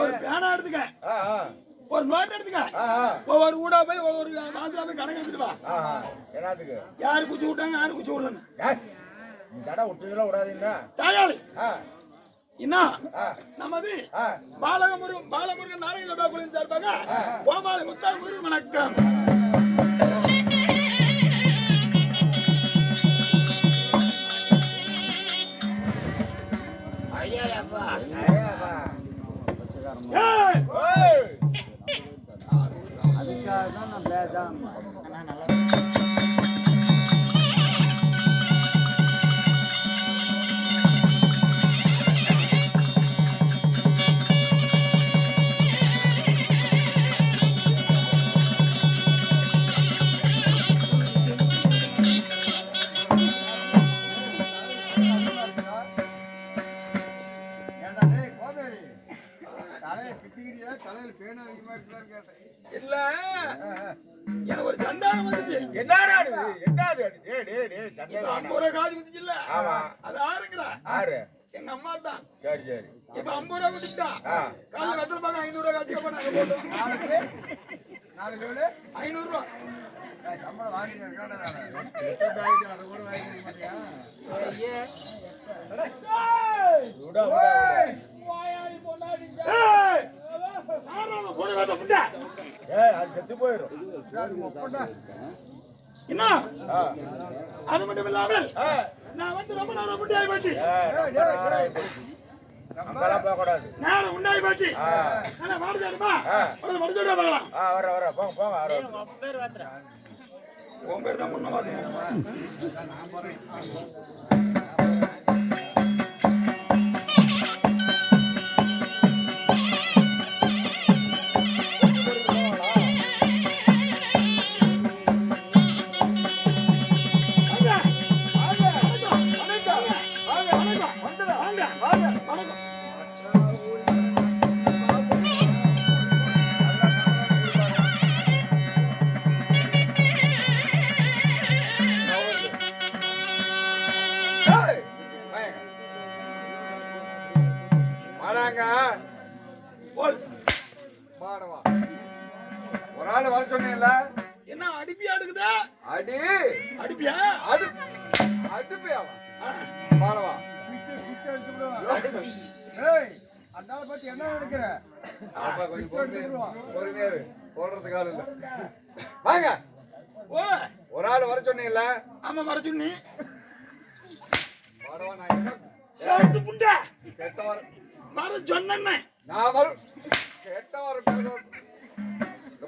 ஒரு பேனா எடுத்துக்க, ஒரு நோட் எடுத்துக்க, ஒவ்வொரு ஊடா போய் ஒவ்வொரு வாசலா போய் கணக்கு எடுத்துட்டு வா. யாரு குச்சி விட்டாங்க யாரு குச்சி விடலன்னு தாயாளி என்ன நமது பாலமுருகன் நாடக சபா குழுவின் சார்பாக கோமாளி முத்தாள் முருகன் வணக்கம். அதுக்காக தான் நான் பேசாம இல்ல எனக்கு ஒரு சந்தானம் வந்துச்சு. என்னடா ஒரு காது வந்துச்சு இல்ல, அது ஆறுங்களா எங்க அம்மா தான். சரி சரி இப்ப 50 ரூபா கொடுத்துட்டா காலைல வெத்தலை பாக்க 500 ரூபா காட்சி நாங்க போட்டோம். 500 ரூபா செத்து போயிடும். என்ன அது மட்டும் இல்லாமல் நான் வந்து ரொம்ப நேரம் முன்னாடி போச்சு, நேரம் முன்னாடி போச்சு. ஆனா வாடுமா மறுபடியும் பார்க்கலாம். வர போங்க போங்க. உன் பேர் தான் முன்ன ஒரு ஆள் வர சொன்னீங்கல்ல, என்ன அடிப்பியா எடுக்குதா? அடிப்பியா அடுப்பியா பாடவா அந்தால பத்தி என்ன நினைக்கிற? போடுறதுக்கு ஆள் இல்ல. வாங்க ஒரு ஆள் வர சொன்னீங்கல்ல. ஆமா வர சொன்னி. பாடவா நான் என்ன கேட்டவர் வர சொன்னேன். நான் வரும் கேட்டவர்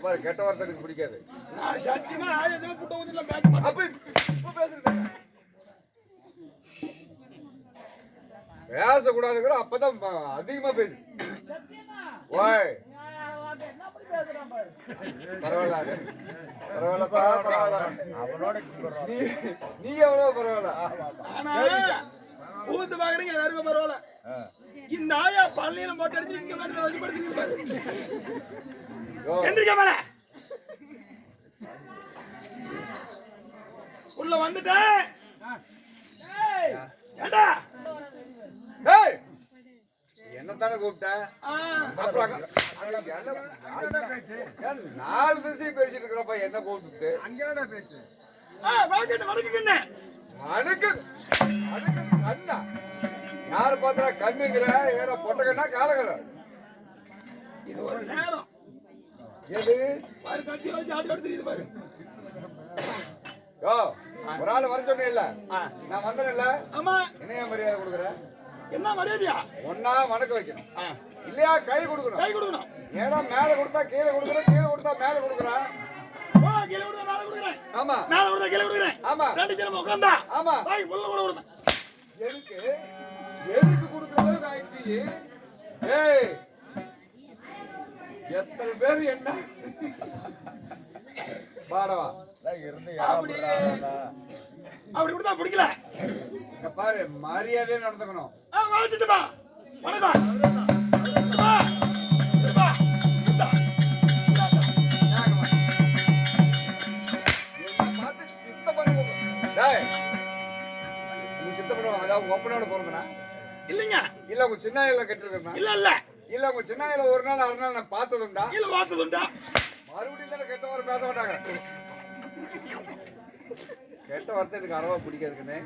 பாரு, கெட்ட வார்த்தை எனக்கு பிடிக்காது. பேசக்கூடாது, அப்பதான் அதிகமா பேசு. ஓய் பரவாயில்ல நீ எவ்வளவு பரவாயில்ல, பூத்து பாக்குறீங்க எல்லாருமே பரவாயில்ல. இந்த ஆயா பள்ளியில போட்டு அடிச்சு இங்க வந்து வழிபடுத்து உள்ள வந்துட்டேன். என்னத்தானே கூப்பிட்ட? 4 விஷயம் பேசிட்டு இருக்கிறப்ப என்ன கூப்பிட்டு அங்க பேச்சு கண்ணா யாரு பார்த்தா கண்ணுங்கிற ஏன்னா பொட்ட கண்ணா காலகல இது ஒரு நேரம். எது பாரு கட்சி வச்சு ஆடி தெரியுது பாரு. யோ ஒரு ஆள் வர சொன்னே இல்ல, நான் வந்தேன் இல்ல. ஆமா என்ன மரியாதை கொடுக்குறேன்? என்ன மரியாதையா? ஒன்னா வணக்கம் வைக்கணும் இல்லையா கை கொடுக்கணும். கை கொடுக்கணும். ஏன்னா மேல கொடுத்தா கீழே கொடுக்குறேன், கீழே கொடுத்தா மேல கொடுக்குறேன். கீழே கொடுத்தா மேல கொடுக்குறேன். ஆமா மேல கொடுத்தா கீழே கொடுக்குறேன். ஆமா 2 ஜனமா உட்கார்ந்தா. ஆமா பாய் உள்ள கூட கொடுத்தா எதுக்கு கொடுக்குறது ஆயிடுச்சு. ஏய் எத்தனை பேர் என்ன பாடவா இருந்து அப்படி கொடுத்தா பிடிக்கல. பாரு மரியாதையா நடந்துக்கணும். வாழ்த்துட்டுமா வணக்கம். சித்த பண்ணுவோம், அதாவது ஒப்பனோட போறதுனா இல்லைங்க. இல்ல உங்க சின்ன கட்டிருக்கா? இல்ல இல்ல இல்ல உங்க சின்ன வயசுல ஒரு நாள் அரை நாள் நான் பார்த்ததுண்டா இல்ல பார்த்ததுண்டா மறுபடியும் தானே கெட்ட வார்த்தை பேச மாட்டாங்க கெட்ட வார்த்தை எனக்கு அறவா பிடிக்காதுக்குன்னு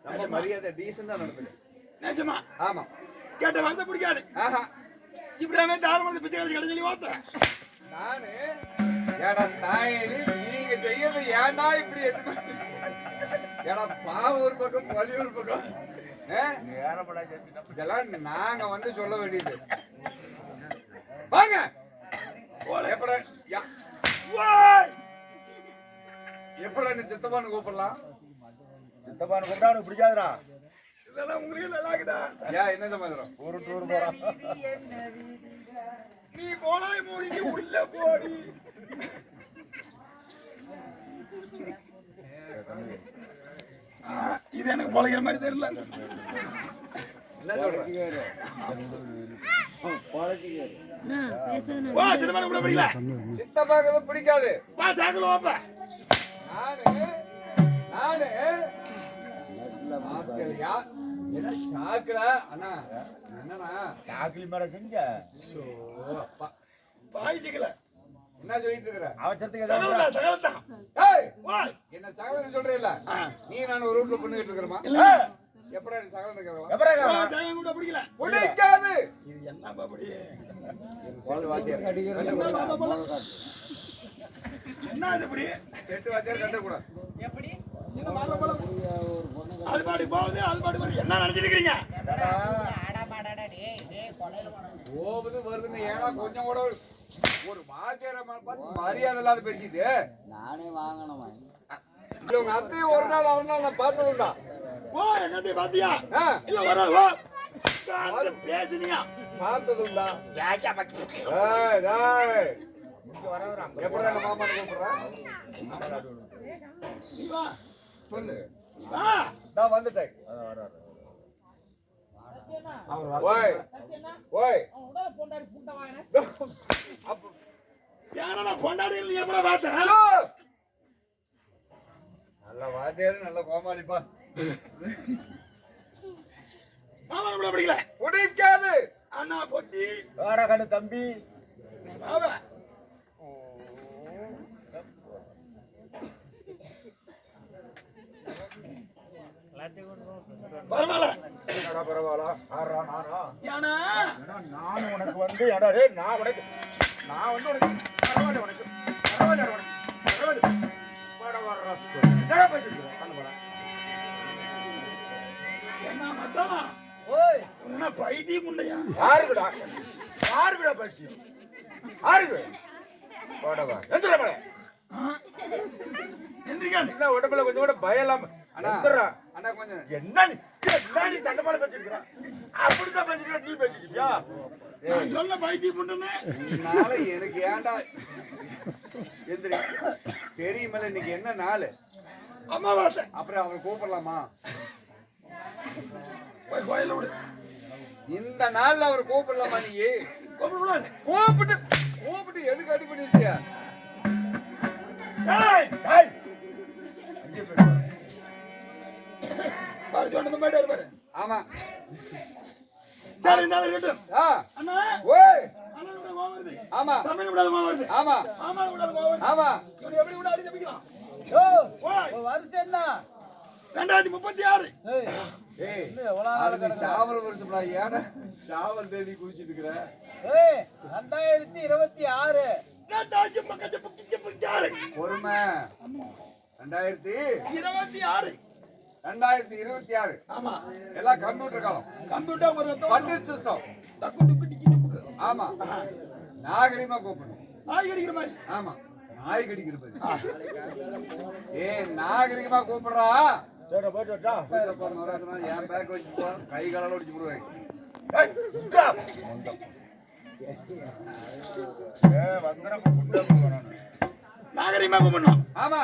நம்ம மரியாதை டீசெண்டா நடக்குது நிஜமா ஆமா கேட்ட வார்த்தை பிடிக்காது ஆஹா இப்படியாவே தாராளமாக பிச்சை கழிச்சு சொல்லி பார்த்தேன் நானு ஏடா தாயேனி நீங்க செய்யறது ஏன்டா இப்படி ஏடா பாவம் ஒரு பக்கம் பழி ஒரு பக்கம் இதெல்லாம் நாங்க வந்து சொல்ல வேண்டியது வாங்க எப்படா எப்படா நீ சித்தப்பான்னு கூப்பிடலாம் சித்தப்பான்னு கூப்பிட்டா உனக்கு பிடிக்காதுடா இதெல்லாம் உங்களுக்கு நல்லா இருக்குதா ஏன் என்ன சமாதானம் ஒரு டூர் போறான் நீ போனாய் மோடி நீ உள்ள போடி இது எனக்கு பழகிற மாதிரி தெரியல என்ன சொல்றீங்க வா திருமணம் கூட பிடிக்கல சித்தப்பாக்கு பிடிக்காது வா சாக்கல வாப்பா நானு ஆஸ்திரேலியா என்ன சாக்குல அண்ணா என்னண்ணா சாக்கிலி மேல செஞ்ச பாய்ச்சிக்கல என்ன சொல்லிட்டு இருக்கிற அவசரத்துக்கு சகலதா சகலதா ஏய் வா என்ன சகலன்னு சொல்றீல்ல நீ நான் ஒரு ரூட்ல பண்ணிட்டு இருக்கறமா இல்ல எப்படா நீ சகலன்னு கேக்கலாம் எப்பரா வா சாயம் கூட பிடிக்கல பிடிக்காது இது என்ன பாபடி சொல்ல வாத்தியார் என்ன இது இப்படி செட்டு வாத்தியார் கட்ட கூட எப்படி என்ன பாபா போல அது பாடி போகுது அது பாடி வருது என்ன நினைச்சிட்டு இருக்கீங்க போகுது வருதுன்னு ஏன்னா கொஞ்சம் கூட ஒரு வாத்தியார பார்த்து மரியாதை இல்லாத பேசிட்டு நானே வாங்கணுமா உங்க அத்தையும் ஒரு நாள் நான் பார்த்ததுண்டா ஓ என்னடி பாத்தியா இல்ல வர வா காது பேசினியா பார்த்ததுண்டா யாச்சா பத்தி ஏய் டேய் இங்க வரவரா எப்படா நம்ம மாமான்னு கூப்பிடுறா நீ வா சொல்லு வா நான் வந்துட்டேன் வர ஓய் ஓய் அப்ப யாரா பொண்டாடி நீ எப்படா பார்த்த நல்ல வாத்தியாரு நல்ல கோமாளிப்பா மாமா நம்மள பிடிக்கல பிடிக்காது அண்ணா பொட்டி வாடா கண்ணு தம்பி வாவா பரவாயில்ல என்னடா பரவாயில்ல ஆறா நானா ஏன்னா நான் உனக்கு வந்து எடா டேய் நான் வந்து உனக்கு பரவாயில்ல உனக்கு பரவாயில்ல உனக்கு பரவாயில்ல வாடா வாடா என்னடா பேசிட்டு கண்ணு போடா என்ன மச்சான் ஓய் என்ன பைத்தியம் உண்டையா யாருக்குடா பேசி யாருக்கு வாடா வா எந்திரா மேல எந்திரிக்காது என்ன உடம்புல கொஞ்சம் கூட பயம் இல்லாம அண்ணா எந்திரா அண்ணா கொஞ்சம் என்ன நீ தண்டமால பேசிருக்கிற அப்படிதான் பேசிக்கிற நீ பேசிக்கிறியா நான் சொல்ல பைத்தியம் உண்டுன்னு நாளை எனக்கு ஏன்டா எந்திரி தெரியுமில்ல இன்னைக்கு என்ன நாள் அம்மாவாசை அப்புறம் அவரை கூப்பிடலாமா போய் கோயில விடு இந்த நாள்ல அவரை கூப்பிடலாமா நீ கூப்பிடக்கூடாது கூப்பிட்டு எதுக்கு அடி பண்ணிருக்கியா ஏய் டேய் அங்கே போய் பாரு சொன்னது மாதிரி பாரு ஆமா சரி இந்த இருக்கட்டும் ஆ அண்ணா ஓய் அண்ணா விட கோவம் வருது ஆமா தமிழ் விட கோவம் வருது ஆமா ஆமா விட கோவம் வருது ஆமா இவரு எப்படி விட அடி தப்பிக்கலாம் ஓ ஓய் வருஷம் என்ன 2036 ஏய் ஏய் இன்னும் எவ்வளவு நாள் அது சாவல் வருஷம்டா ஏடா சாவல் தேதி குடிச்சிட்டு இருக்கிற ஏய் 2026 ரெண்டாயிரத்தி பக்கத்து பக்கத்து பக்கத்து பொறுமை 26 2026 ஆமா எல்லாம் கம்ப்யூட்டர் காலம் கம்ப்யூட்டர் ஒரு கம்ப்யூட்டர் சிஸ்டம் தக்கு டுக்கு டிக்கி டுக்கு ஆமா நாகரிகமா கூப்பிடணும் ஆய் கடிக்கிற மாதிரி ஆமா நாய் கடிக்கிறது நாகரிகமா கூப்பிடுறா சரி போயிட்டு வரட்டா என் பேக் வச்சு போ கை காலால ஒடிச்சு போடுவேன் ஏய் இந்தா வந்தறப்ப குண்டா போறானே நாகரிகமா கூப்பிடணும் ஆமா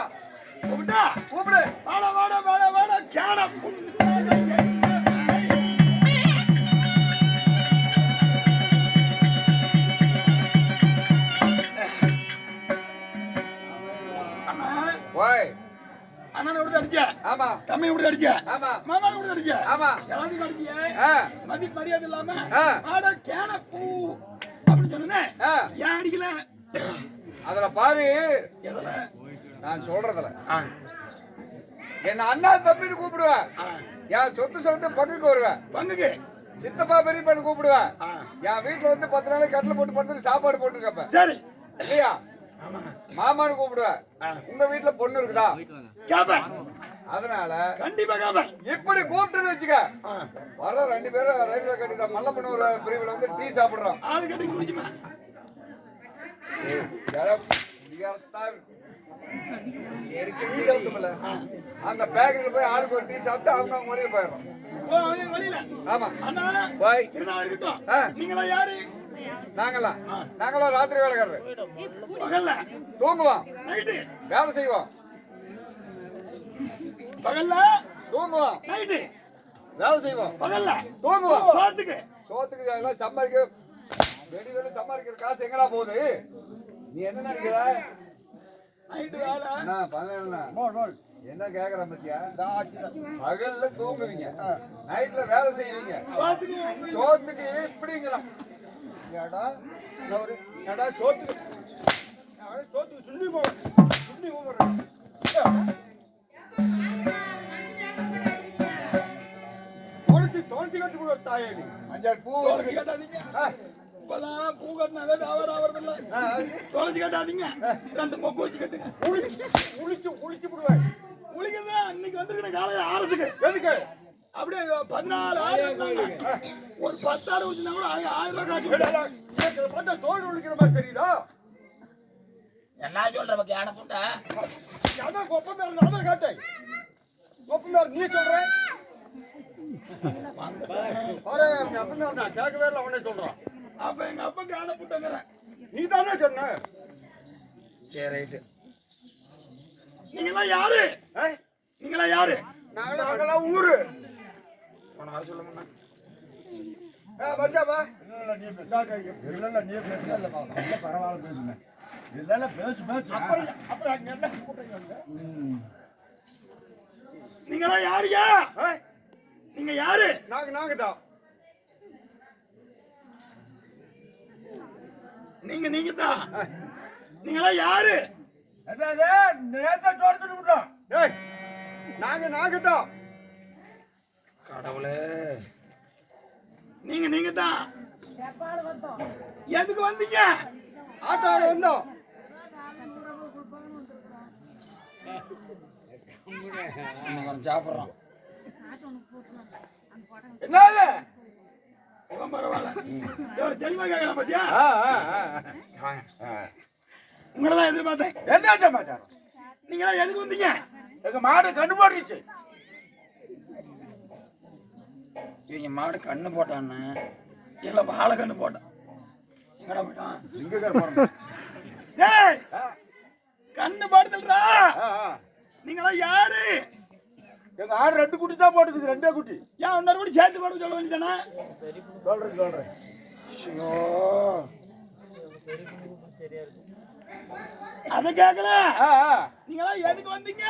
கூப்பிட்டா கூப்பிடு வாடா வாடா வாடா வாடா கேட ஓய் அண்ணனை விட்டு அடிச்ச ஆமா தம்பி இப்படி அடிச்ச ஆமா மாமா இப்படி அடிச்ச ஆமா எல்லாத்தையும் அடிச்சிய ஆ, மதி மரியாதை இல்லாம ஆ. ஆட கேன பூ அப்படின்னு சொன்னேன் ஆ. ஏன் அடிக்கல அதுல பாரு எதுல நான் சொல்றதுல என்ன அண்ணா தம்பின்னு கூப்பிடுவேன் என் சொத்து பங்குக்கு வருவேன் பங்குக்கு சித்தப்பா பெரியப்பான்னு கூப்பிடுவேன் என் வீட்டுல வந்து 10 நாளைக்கு கட்டில போட்டு படுத்து சாப்பாடு போட்டு கேப்பேன் சரி இல்லையா மாமான்னு கூப்பிடுவேன் உங்க வீட்டுல பொண்ணு இருக்குதா கேப்பேன் அதனால கண்டிப்பா கேப்பேன் இப்படி கூப்பிட்டு வச்சுக்க வர 2 பேரும் ரயில்வே கட்டிட மல்லப்பனூர் பிரிவுல வந்து டீ சாப்பிடுறோம் ஆளு கட்டி குடிச்சுமா அந்த பேக்கரியில் போய் ஆளுக்கு ஒரு டீ சாப்பிட்டு அவங்க முறையே போயிடுறோம் வழியில ஆமா அண்ணா போய் இருந்தா இருக்கட்டும் ஆ. நீங்களா யாரு நாங்களாம் ராத்திரி வேலைக்காரரு பகல்ல தூங்குவோம் நைட்டு வேலை செய்வோம் பகல்ல தூங்குவோம் நைட்டு வேலை செய்வோம் பகல்ல தூங்குவோம் சோத்துக்கு சோத்துக்கு எல்லாம் சம்பாதிக்க வெடி வெளி சம்பாதிக்கிற காசு எங்கடா போகுது நீ என்ன நினைக்கிற நைட்டு வேலை என்ன பதினேழு என்ன கேக்குற பத்தியா பகல்ல தூங்குவீங்க நைட்ல வேலை செய்வீங்க சோத்துக்கு சோத்துக்கு இப்படிங்கிறான் சோத்துக்கு சுண்ணி போறேன் தோல்சி கட்டு கூட தாயே மஞ்சள் பூ தொலைச்சு கட்டாதீங்க இப்பதான் பூ கட்டினாவே வியாபாரம் ஆவறதில்ல தொலைச்சு கட்டாதீங்க 2 மொக்கு வச்சு கட்டுங்க குளிச்சு விடுவேன் உளிக்கதான் இன்னைக்கு வந்திருக்கிற காலையில ஆரசுக்கு எதுக்கு அப்படியே 14 ஆடு இருந்தாங்க. ஒரு 10 ஆடு வச்சுனா கூட 1000 ரூபாய் காசு பார்த்தா தோல் ஒழிக்கிற மாதிரி தெரியுதா என்ன சொல்ற பத்தி ஆன போட்டா அதான் கொப்பம் அதான் காட்டேன் கொப்பம் நீ சொல்ற பாரு அப்ப நான் கேட்கவே இல்லை அவனே சொல்றான் அப்ப எங்க அப்பா காண போட்டங்கிறேன் நீ தானே சொன்ன சரி ரைட்டு நீங்களாம் யாரு நீங்களாம் யாரு நாங்களாம் ஊரு சொல்லுங்க பச்சாப்பா நீங்களாம் யாருயா நீங்க யாரு நாங்க தான் நீங்க தான் நீங்களாம் யாரு நாங்க தான் கடவுளே நீங்க தான் எதுக்கு வந்தீங்க ஆட்டோட வந்தோம் கொஞ்சம் சாப்பிட்றோம் என்னது இவன் பரவாயில்ல எவ்வளவு தெளிவா கேட்கலாம் பாத்தியா உங்களதான் எதிர்பார்த்தேன் என்ன சமாச்சாரம் நீங்களாம் எதுக்கு வந்தீங்க எங்க மாடு கண்டு போட்டுச்சு இவங்க மாடு கண்ணு போட்டான்னு இல்ல வாழை கண்ணு போட்டான் எங்கடா போயிட்டான் ஏய் கண்ணு போடுதல்றா நீங்களாம் யாரு எங்க ஆடு 2 குட்டி தான் போட்டுக்குது 2 குட்டி ஏன் இன்னொரு கூட சேர்த்து போட சொல்ல வேண்டியதானே சொல்றேன் அத கேக்கல நீங்களாம் எதுக்கு வந்தீங்க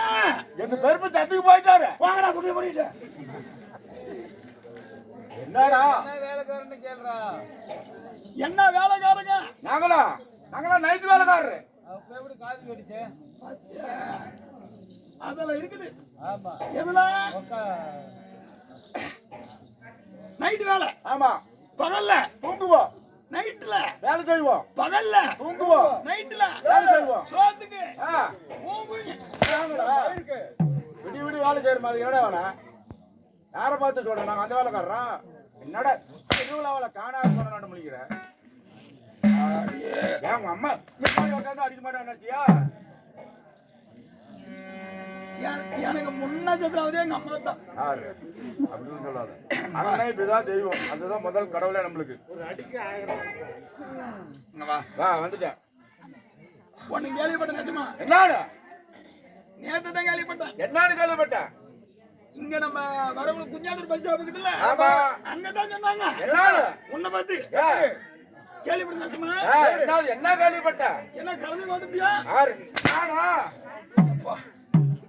எங்க பெருமை தத்துக்கு போயிட்டாரு வாங்கடா குடிய முடியிட்டு என்னடா வேலைக்காரன்னு கேள்றா என்ன வேலைக்காரங்க நாங்களா நைட் வேலைக்காரரு அப்ப எப்படி காது கடிச்சு அதெல்லாம் இருக்குது ஆமா எதுல நைட் வேலை ஆமா பகல்ல தூங்குவோம் நைட்ல வேலை செய்வோம் பகல்ல தூங்குவோம் நைட்ல வேலை செய்வோம் சோத்துக்கு விடி வேலை செய்யற மாதிரி என்னடா வேலை யாரை பார்த்து சொல்றேன் நாங்க அந்த வேலைக்காரன் என்னடா திருவிழாவில காணாது போன முடிக்கிறேன் என் அம்மா உட்காந்து அடிக்க மாட்டேன் நினைச்சியா எனக்கு முன்னாடி எங்க அம்மா தான் அப்படின்னு சொல்லாத அண்ணனே இப்படிதான் தெய்வம் அதுதான் முதல் கடவுளே நம்மளுக்கு வந்துட்டேன் உன்னை கேள்விப்பட்டேன் நிஜமா என்னடா நேத்து தான் கேள்விப்பட்டேன் என்னன்னு கேள்விப்பட்டேன் இங்க நம்ம வரவுல குஞ்சானூர் பஸ் ஸ்டாப் இருக்குல்ல அங்கதான் சொன்னாங்க உன்னை பார்த்து கேள்விப்பட்டேன் நிஜமா என்ன கேள்விப்பட்ட என்ன கிளம்பி வந்துட்டியா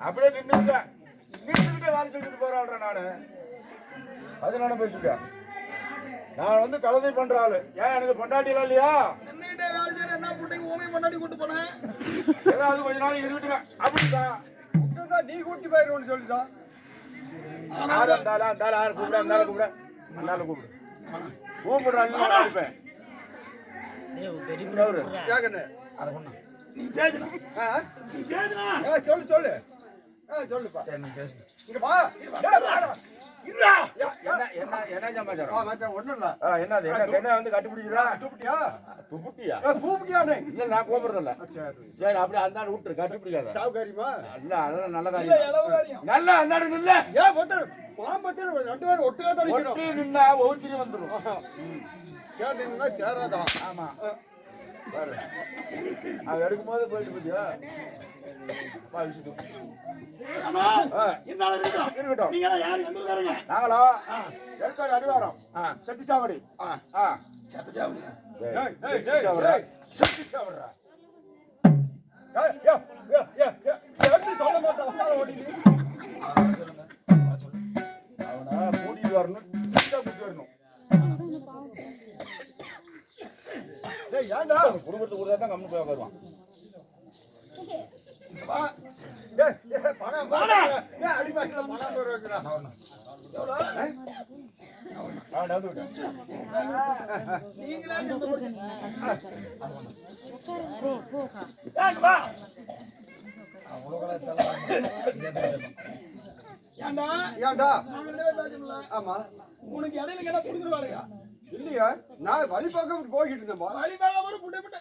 அப்படியே நின்னுங்க வீட்டுக்கிட்டே வேலை செஞ்சுட்டு போறாள்றேன் நானு. அது நானும் பேசிட்டேன். நான் வந்து கலதை பண்ற ஆளு. ஏன் எனக்கு பொண்டாட்டிலாம் இல்லையா? என்னையிட்டே வேலை செய்யற என்ன புட்டைக்கு ஓமை பொண்டாட்டி கூட்டு போனேன். ஏதாவது கொஞ்ச நாள் இருந்துட்டுவேன். அப்படிதான் நீ கூட்டி போயிருவோன்னு சொல்லிட்டான். கூப்பிடுறாங்க இருப்பேன். நீ பேசுனா நீ பேசுனா சொல்லு சொல்லு சொல்லுப்பா. இங்க வா. இல்ல என்ன சமாச்சாரம்? ஒண்ணும் இல்ல. என்னது என்ன வந்து கட்டுப்பிடிக்கிறா? துப்புட்டியா? இல்ல நான் கூப்பிடுறது இல்ல. சரி அப்படி அந்த விட்டுரு, கட்டுப்பிடிக்காத. சாவுகாரியமா? இல்ல அதெல்லாம் நல்ல காரியம். நல்ல அந்த இல்ல. ஏன் ரெண்டு பேரும் ஒட்டுக்கா தான் நின்னா ஒவ்வொரு வந்துடும். கேட்டீங்கன்னா சேராதான். ஆமா அது எடுக்கும் போது போயிட்டு போதியா இருக்கட்டும். நாங்களா ஏற்காடு அடிவாரம் செட்டிச்சாவடி. சொல்ல மாட்டேன் அவனா கூட்டிட்டு வரணும், கூட்டிட்டு வரணும். ஏன்டா குடும்பத்துக்கு கூட தான் கம்மி போய் வருவான். உனக்கு இடையில கேட்டா கொடுக்குறாளையா? இல்லையா, நான் வழி பக்கம் போய்கிட்டு இருந்தேன். வழி பார்க்க ஒரு புட்டை புட்டை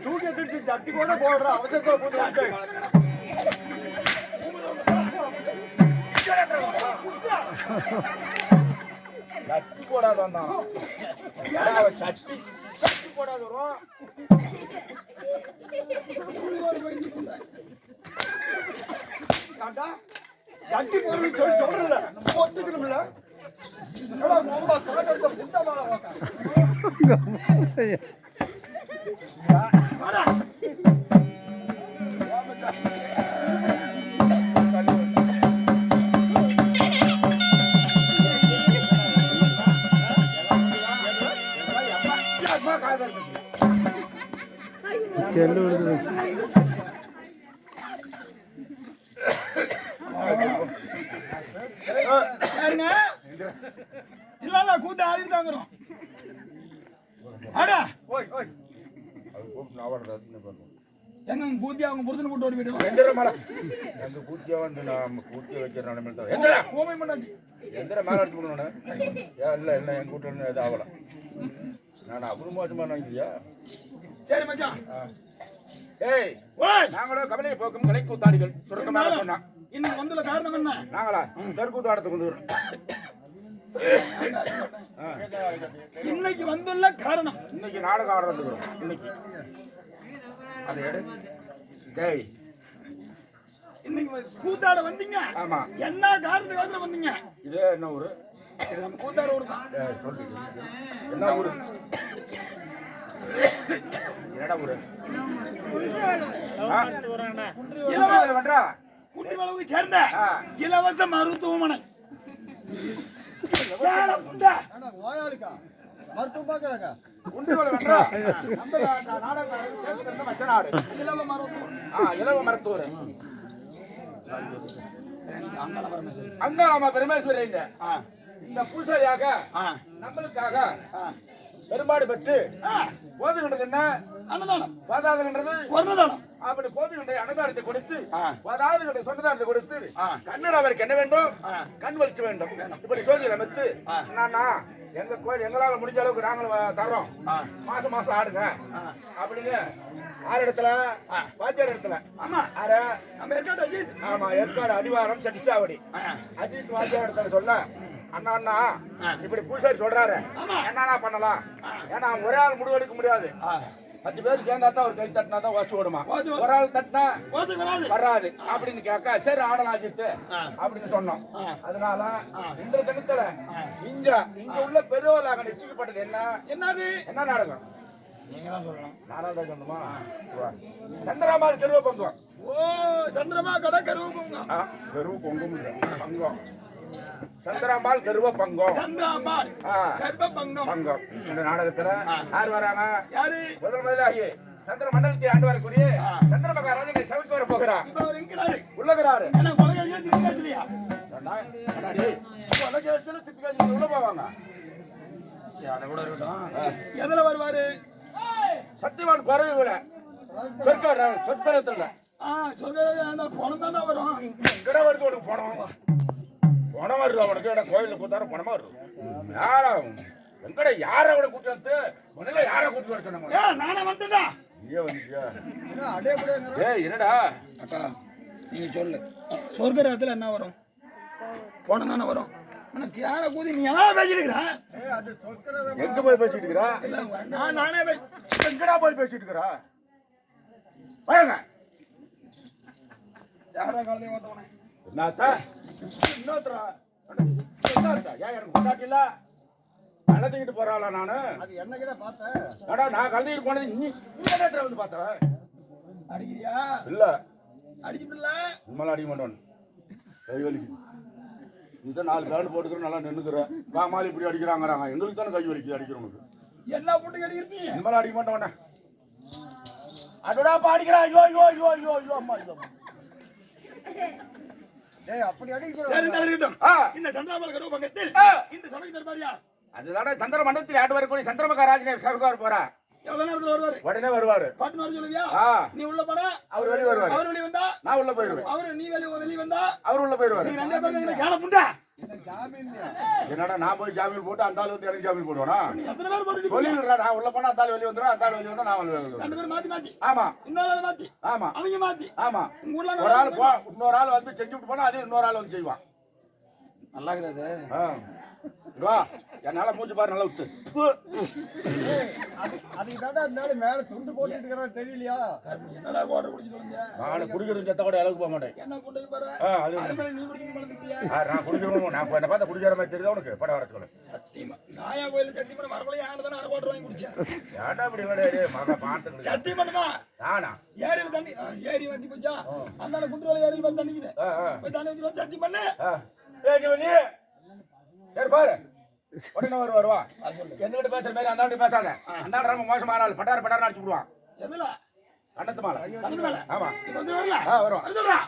தூக்கி திருச்சி தட்டி கூட போடுற அவசரத்தை சட்டி போடாது வந்தான். சட்டி சட்டி போடாது வரும். சட்டி போடுறது சொல்லி சொல்றல ஒத்துக்கணும்ல. இல்ல கூட்ட ஆடிட்டாங்கிறோம். ஆடா ஓய் ஓய் எங்க கூத்தி அவங்க புருஷனை போட்டு ஓடி போயிடுவாங்க. எங்க கூத்தியா வந்து நான் கூத்திய வைக்கிற கோமை பண்ணாச்சு எந்திர மேல எடுத்து போடணும். இல்ல இல்ல என் கூட்ட இது ஆகல. நான் அப்புறமா வாங்கிக்கிறியா? சரி மச்சான். ஏய் நாங்களும் கவலை போக்கும் கலை கூத்தாடிகள் சுருக்கமாக சொன்னா இன்னைக்கு வந்துள்ள காரணம் என்ன? நாங்களா தெற்கூத்தாடத்துக்கு வந்து இன்னைக்கு வந்துள்ள காரணம் இன்னைக்கு நாடகம் ஆடுறது இன்னைக்கு அது எடு. டேய் இன்னைக்கு கூத்தாட வந்தீங்க. ஆமா என்ன காரணத்துக்காக வந்தீங்க? இது என்ன ஊரு? இது நம்ம கூத்தாட ஊரு தான். சொல்லு என்ன ஊரு? என்னடா ஊரு? குண்டிவளவுக்கு சேர்ந்த இலவச மருத்துவமனை. மருத்துவம் பாக்குறாங்க. இலவ மருத்துவர் அங்க பெருமேஸ்வரி இந்த பூசாரியாக நம்மளுக்காக பெரும்பாடு பெற்று போதுகின்றது என்ன? அன்னதானம். போதாதுன்றது ஸ்வர்ணதானம். அப்படி போதுகின்ற அன்னதானத்தை கொடுத்து போதாதுகின்ற சொன்னதானத்தை கொடுத்து கண்ணர் அவருக்கு என்ன வேண்டும்? கண் வலிக்க வேண்டும். இப்படி சோதியை அமைத்து எங்க கோயில் எங்களால முடிஞ்ச அளவுக்கு நாங்களும் தர்றோம், மாசம் மாசம் ஆடுங்க அப்படின்னு 6 இடத்துல 5 இடத்துல. ஆமா ஆறு நம்ம ஏற்காடு அஜித். ஆமா ஏற்காடு அடிவாரம் செட்டிச்சாவடி அஜித் 5 இடத்துல சொல்ல அண்ணா அண்ணா இப்படி பூசாரி சொல்றாரு என்னன்னா பண்ணலாம். ஏன்னா ஒரே ஆள் முடிவெடுக்க முடியாது. 10 பேர் சேர்ந்தா தான் ஒரு கை தட்டினா தான் வாசி ஓடுமா. வாசி ஓடும். ஒரு ஆள் தட்டினா ஓசை வராது. வராது அப்படின்னு கேட்க சரி ஆடலாம் அஜித்து அப்படின்னு சொன்னோம். அதனால இந்த தினத்துல இங்க உள்ள பெரியவர்களாக நிச்சயிக்கப்பட்டது என்னது? என்ன நாடகம்? நீங்க தான் சொல்லணும். நானா தான் சொன்னோமா? சந்திரமால் கருவ பங்கம். ஓ சந்திரமா கடை கருவு பொங்கம். கருவ பொங்கம் பங்கம். சந்திரமால் கருவ பங்கம். சந்திரமால் கருவ பங்கம். பங்கம். இந்த நாடகத்துல யார் வராங்க? யாரு? முதலாகி சந்திர மண்டலத்தை ஆண்டு வரக்கூடிய சந்திரமகாராஜனை சமைத்து வர போகிறார். இப்ப அவர் எங்கிறாரு? உள்ளகிறாரு. என்ன கொலைகாரியா திருக்காச்சிலையா? உள்ள போவாங்க. அதை கூட இருக்கட்டும். எதுல வருவாரு? சத்தியவான் பறவை விட சொற்கரத்துல சொல்ல பணம் தானே வரும். இங்கட வருது உனக்கு பணம். பணம் வருது அவனுக்கு. இடம் கோயிலுக்கு கூத்தார பணமா வருது. யாரா எங்கட யார அவனை கூட்டு வந்து முதல்ல யார கூட்டு வர சொன்ன? நானே வந்துட்டா. நீயே வந்துட்டியா? ஏய் என்னடா அக்கா நீங்க சொல்லு. சொர்க்கராத்துல என்ன வரும்? பணம் தானே வரும். உனக்கு யார கூதி நீ எல்லாம் பேசிட்டு எங்க போய் பேசிட்டு இருக்கிறா? நானே எங்கடா போய் பேசிட்டு இருக்கிறா? வாங்க. யாரா காலத்தையும் ஓத்தவனே என்னத்தா? இன்னொருத்தரா? என்னத்தா? ஏன் எனக்கு கொண்டாட்டில? கலந்துக்கிட்டு போறாளா நானு? அது என்ன கிட்ட பார்த்தேன். அடா நான் கலந்துக்கிட்டு போனது நீ நேரத்துல வந்து பார்த்தற. அடிக்கிறியா? இல்ல. அடிக்கல. உம்மல அடிக்க மாட்டோம். கை வலிக்குது. இந்த 4 பேண்ட் போட்டுக்கிற நல்லா நின்னுக்குற. காமாலி இப்படி அடிக்கிறாங்கறாங்க. எங்களுக்கு தான கை வலிக்குது அடிக்கிறவனுக்கு. என்ன போட்டு அடிக்கிறீங்க? உம்மல அடிக்க மாட்டோம். அதோட பாடிக்கிறா. ஐயோ ஐயோ ஐயோ ஐயோ ஐயோ அம்மா ஐயோ. டேய் அப்படி அடிக்குற. சரி இருக்கட்டும். இந்த சந்திரமால் கருவ பங்கத்தில் இந்த சபை தர்பாரியா? அதுதான சந்திர மண்டலத்தில் ஆண்டு வரக்கூடிய சந்திரமகாராஜனை சர்க்கார் போறா. எவ்வளவு நேரத்துல வருவாரு? உடனே வருவாரு. பாட்டு வர சொல்லுவியா? நீ உள்ள போனா அவர் வெளிய வருவாரு. அவர் வெளிய வந்தா நான் உள்ள போயிடுவேன். நீ வெளிய வந்தா அவர் உள்ள போயிடுவாரு. நீ ரெண்டே பேரும் என்ன கால புண்டா? என்னடா நான் போய் ஜாமீன் போட்டு அந்த ஆளு வந்து எனக்கு ஜாமீன் போடுவானா? நீ எத்தனை பேர் போட்டு வெளியில நான் உள்ள போனா அந்த ஆளு வெளிய வந்துறா. அந்த ஆளு வெளிய வந்தா நான் வெளிய வருவேன். ரெண்டு பேரும் மாத்தி மாத்தி. ஆமா. இன்னொரு மாத்தி. ஆமா. அவங்க மாத்தி. ஆமா. ஊர்ல ஒரு ஆள் போ இன்னொரு ஆள் வந்து செஞ்சுட்டு போனா அதே இன்னொரு ஆள் வந்து செய்வான். நல்லா இருக்குது. வா என்னால மூஞ்சி பாரு நல்லா விட்டு. அதுக்கு தாண்டா இருந்தால மேல துண்டு போட்டுட்டு இருக்கறா தெரியலையா? என்னடா கோட்டை குடிச்சிட்டு வந்தீங்க? நான் குடிக்கிறது செத்த கூட அளவுக்கு போக மாட்டேன். என்ன கொண்டே பாரு. அது நீ குடிக்க மாட்டேங்கிறியா? நான் குடிக்கிறோம். நான் என்ன பார்த்தா குடிக்கிற மாதிரி தெரியுதா உனக்கு? பட வரச்சுல. சத்தியமா. நாயா கோயில்ல சத்தியமா மரபளைய ஆனதான அரை கோட்டை வாங்கி குடிச்சேன். ஏன்டா இப்படி வரே மக பாட்டு. சத்தியமா. நானா? ஏரியில தண்ணி ஏரி வந்து போச்சா? அந்தால குண்டுல ஏரியில வந்து தண்ணிக்குது. போய் தண்ணி ஊத்தி சத்தி பண்ணு. ஏய் நீ சரி பாரு. உடனே வருவா. என்கிட்ட பேசுற மாதிரி அந்த ஆண்டு பேசாத. அந்த ஆண்டு ரொம்ப மோசமான ஆள். பட்டார் அடிச்சு விடுவான். எதுல? கண்ணத்து மேல. கண்ணத்து மேல. ஆமா. வந்து வரல. வரும். சொல்றா.